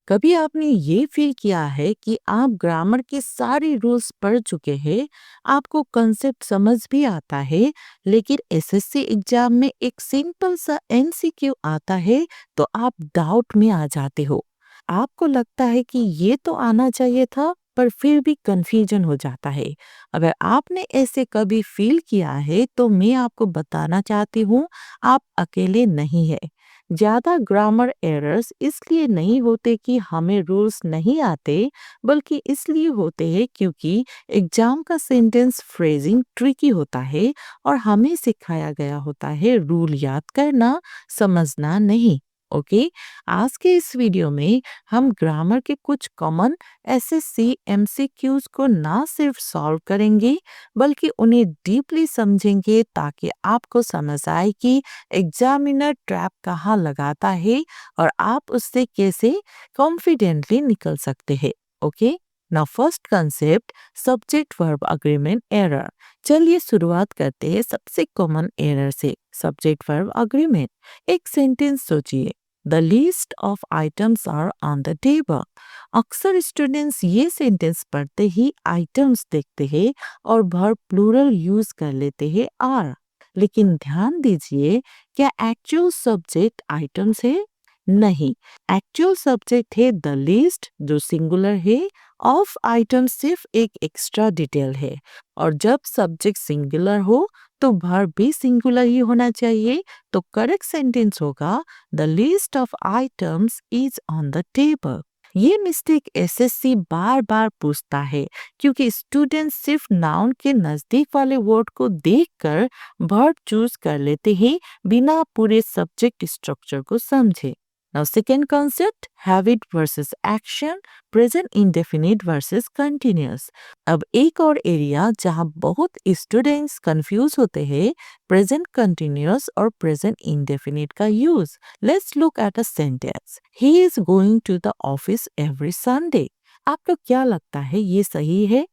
कभी आपने ये फील किया है कि आप ग्रामर के सारे रूल्स पढ़ चुके हैं, आपको कॉन्सेप्ट समझ भी आता है, लेकिन एसएससी एग्जाम में एक सिंपल सा एमसीक्यू आता है तो आप डाउट में आ जाते हो। आपको लगता है कि ये तो आना चाहिए था, पर फिर भी कंफ्यूजन हो जाता है। अगर आपने ऐसे कभी फील किया है तो मैं आपको बताना चाहती हूँ, आप अकेले नहीं है। ज़्यादा ग्रामर एरर्स इसलिए नहीं होते कि हमें रूल्स नहीं आते, बल्कि इसलिए होते हैं क्योंकि एग्जाम का सेंटेंस फ्रेजिंग ट्रिकी होता है और हमें सिखाया गया होता है रूल याद करना, समझना नहीं। ओके, आज के इस वीडियो में हम ग्रामर के कुछ कॉमन एसएससी एमसीक्यूज को ना सिर्फ सॉल्व करेंगे, बल्कि उन्हें डीपली समझेंगे ताकि आपको समझ आए कि एग्जामिनर ट्रैप कहाँ लगाता है और आप उससे कैसे कॉन्फिडेंटली निकल सकते हैं। Okay, now first concept, subject verb agreement error. चलिए शुरुआत करते हैं सबसे कॉमन एरर से, सब्जेक्ट वर्ब अग्रीमेंट। एक सेंटेंस सोचिए, the list of items are on the table. अक्सर स्टूडेंट्स ये सेंटेंस पढ़ते ही आइटम्स देखते हैं और वर्ब प्लूरल यूज कर लेते हैं आर। लेकिन ध्यान दीजिए, क्या एक्चुअल सब्जेक्ट आइटम्स है? नहीं, एक्चुअल सब्जेक्ट है द लिस्ट जो सिंगुलर है, ऑफ आइटम सिर्फ एक एक्स्ट्रा डिटेल है। और जब सब्जेक्ट सिंगुलर हो तो वर्ब भी सिंगुलर ही होना चाहिए। तो करेक्ट सेंटेंस होगा the list of items is on the table. ये मिस्टेक एसएससी बार बार पूछता है क्योंकि स्टूडेंट सिर्फ नाउन के नजदीक वाले वर्ड को देखकर वर्ब चूज कर लेते हैं बिना पूरे सब्जेक्ट स्ट्रक्चर को समझे। Now second concept, habit versus action, present indefinite versus continuous. अब एक और एरिया जहां बहुत स्टूडेंट्स कंफ्यूज होते हैं, प्रेजेंट कंटिन्यूअस और प्रेजेंट इंडेफिनिट का use. Let's look at a sentence, he is going to the office every Sunday. आपको क्या लगता है, ये सही है?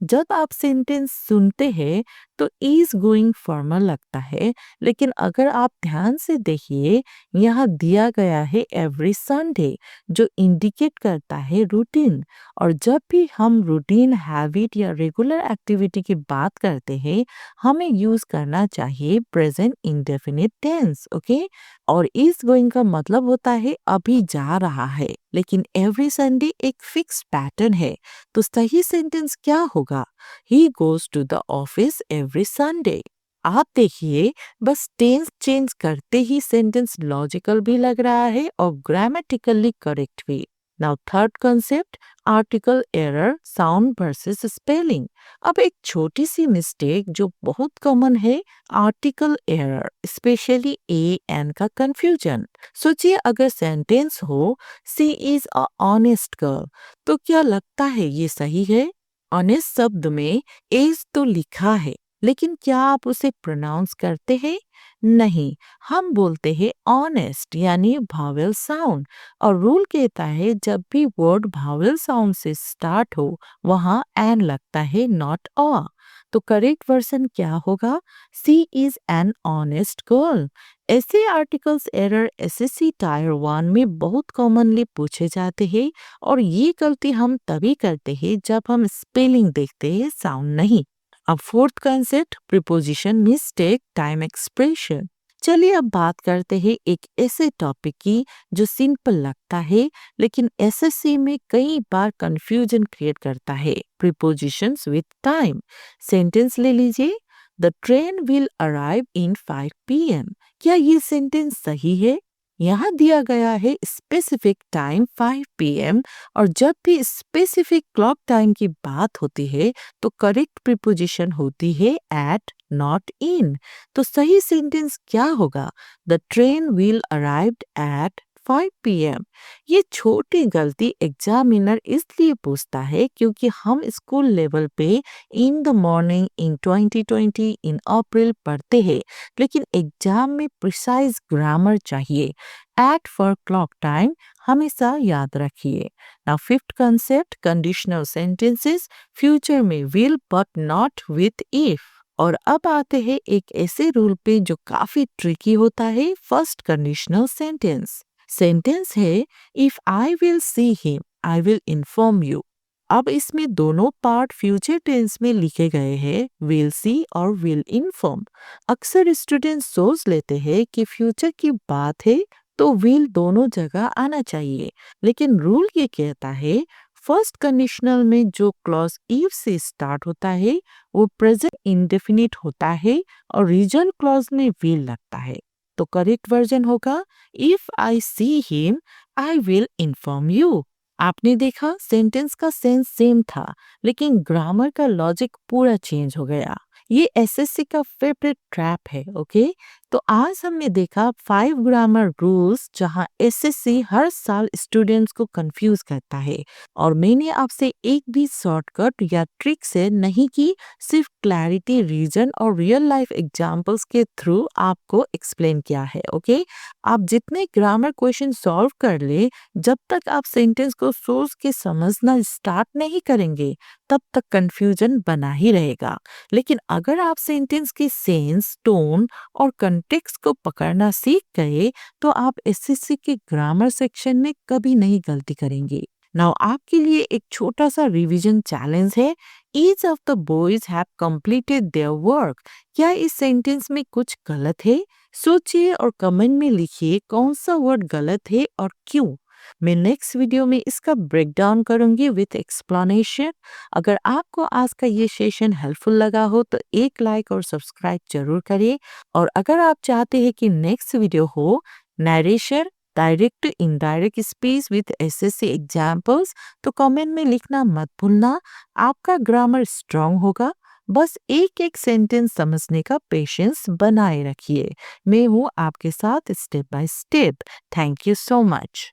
जब आप सेंटेंस सुनते हैं तो इज गोइंग फॉर्मल लगता है, लेकिन अगर आप ध्यान से देखिए, यहाँ दिया गया है एवरी संडे जो इंडिकेट करता है रूटीन। और जब भी हम रूटीन, हैबिट या रेगुलर एक्टिविटी की बात करते हैं, हमें यूज करना चाहिए प्रेजेंट इंडेफिनिट टेंस। ओके, और इज गोइंग का मतलब होता है अभी जा रहा है, लेकिन एवरी संडे एक फिक्स पैटर्न है। तो सही सेंटेंस क्या होगा? He goes to the office every Sunday. आप देखिए, बस टेंस चेंज करते ही सेंटेंस लॉजिकल भी लग रहा है और ग्रामेटिकली करेक्ट भी। Now third concept, article error, sound versus spelling. अब एक छोटी सी मिस्टेक जो बहुत कॉमन है, article error, specially A N का कंफ्यूजन। सोचिए, अगर सेंटेंस हो सी इज अ ऑनेस्ट गर्ल, तो क्या लगता है ये सही है? ऑनेस्ट शब्द में एज तो लिखा है, लेकिन क्या आप उसे प्रोनाउंस करते हैं? नहीं, हम बोलते हैं ऑनेस्ट यानी भावेल साउंड। और रूल कहता है जब भी वर्ड भावेल साउंड से स्टार्ट हो वहां एन लगता है, नॉट अ। तो करेक्ट वर्जन क्या होगा? सी इज एन ऑनेस्ट गर्ल। ऐसे आर्टिकल्स एरर एसएससी टायर 1 में बहुत कॉमनली पूछे जाते हैं और ये गलती हम तभी करते हैं जब हम स्पेलिंग देखते हैं, साउंड नहीं। अब fourth concept, preposition mistake, time expression. चलिए अब बात करते हैं एक ऐसे टॉपिक की जो सिंपल लगता है लेकिन एसएससी में कई बार कंफ्यूजन क्रिएट करता है, प्रीपोजिशंस विद टाइम। सेंटेंस ले लीजिए, the train will arrive in 5 PM। क्या ये सेंटेंस सही है? यहाँ दिया गया है स्पेसिफिक टाइम 5 PM और जब भी स्पेसिफिक क्लॉक टाइम की बात होती है तो करेक्ट प्रीपोजिशन होती है एट, नॉट इन। तो सही सेंटेंस क्या होगा? The train will arrive at 5 PM। ये छोटी गलती एग्जामिनर इसलिए पूछता है क्योंकि हम स्कूल लेवल पे इन द मॉर्निंग इन 2020 इन अप्रैल पढ़ते हैं, लेकिन एग्जाम में प्रिसाइज ग्रामर चाहिए। एट फॉर क्लॉक टाइम हमेशा याद रखिए। Now fifth concept, conditional sentences, future में will but not with if. और अब आते हैं एक ऐसे रूल पे जो काफी ट्रिकी होता है, फर्स्ट कंडीशनल सेंटेंस। सेंटेंस है if I will see him I will inform you. अब इसमें दोनों पार्ट फ्यूचर टेंस में लिखे गए हैं, विल सी और विल इन्फॉर्म। अक्सर स्टूडेंट सोच लेते हैं कि फ्यूचर की बात है तो विल दोनों जगह आना चाहिए, लेकिन रूल ये कहता है फर्स्ट कंडीशनल में जो क्लॉज इफ से स्टार्ट होता है वो प्रेजेंट इंडेफिनिट होता है और रीजन क्लॉज में विल लगता है। तो करेक्ट वर्जन होगा if I see him I will inform you. आपने देखा सेंटेंस का सेंस सेम था, लेकिन ग्रामर का लॉजिक पूरा चेंज हो गया। ये एसएससी का फेवरेट ट्रैप है। ओके, तो आज हमने देखा 5 ग्रामर रूल्स जहां एसएससी हर साल स्टूडेंट्स को कंफ्यूज करता है, और मैंने आपसे एक भी शॉर्टकट या ट्रिक से नहीं की, सिर्फ क्लैरिटी, रीजन और रियल लाइफ एग्जांपल्स के थ्रू आपको एक्सप्लेन किया है। ओके, आप जितने ग्रामर क्वेश्चन सॉल्व कर ले, जब तक आप सेंटेंस को सोच के समझना स्टार्ट नहीं करेंगे तब तक कंफ्यूजन बना ही रहेगा। लेकिन अगर आप सेंटेंस के सेंस, टोन और कंटेक्स्ट को पकड़ना सीख गए तो आप एसएससी के ग्रामर सेक्शन में कभी नहीं गलती करेंगे। नाउ आपके लिए एक छोटा सा रिवीजन चैलेंज है। Each of the boys have completed their work. क्या इस सेंटेंस में कुछ गलत है? सोचिए और कमेंट में लिखिए कौन सा वर्ड गलत है और क्यों। मैं नेक्स्ट वीडियो में इसका ब्रेक डाउन करूंगी विथ एक्सप्लेनेशन। अगर आपको आज का ये सेशन हेल्पफुल लगा हो तो एक लाइक और सब्सक्राइब जरूर करिए। और अगर आप चाहते हैं कि नेक्स्ट वीडियो हो narration, direct to indirect speech with SSC examples, तो कमेंट में लिखना मत भूलना। आपका ग्रामर स्ट्रांग होगा, बस एक एक सेंटेंस समझने का पेशेंस बनाए रखिए। मैं हूँ आपके साथ step by step. Thank you so much.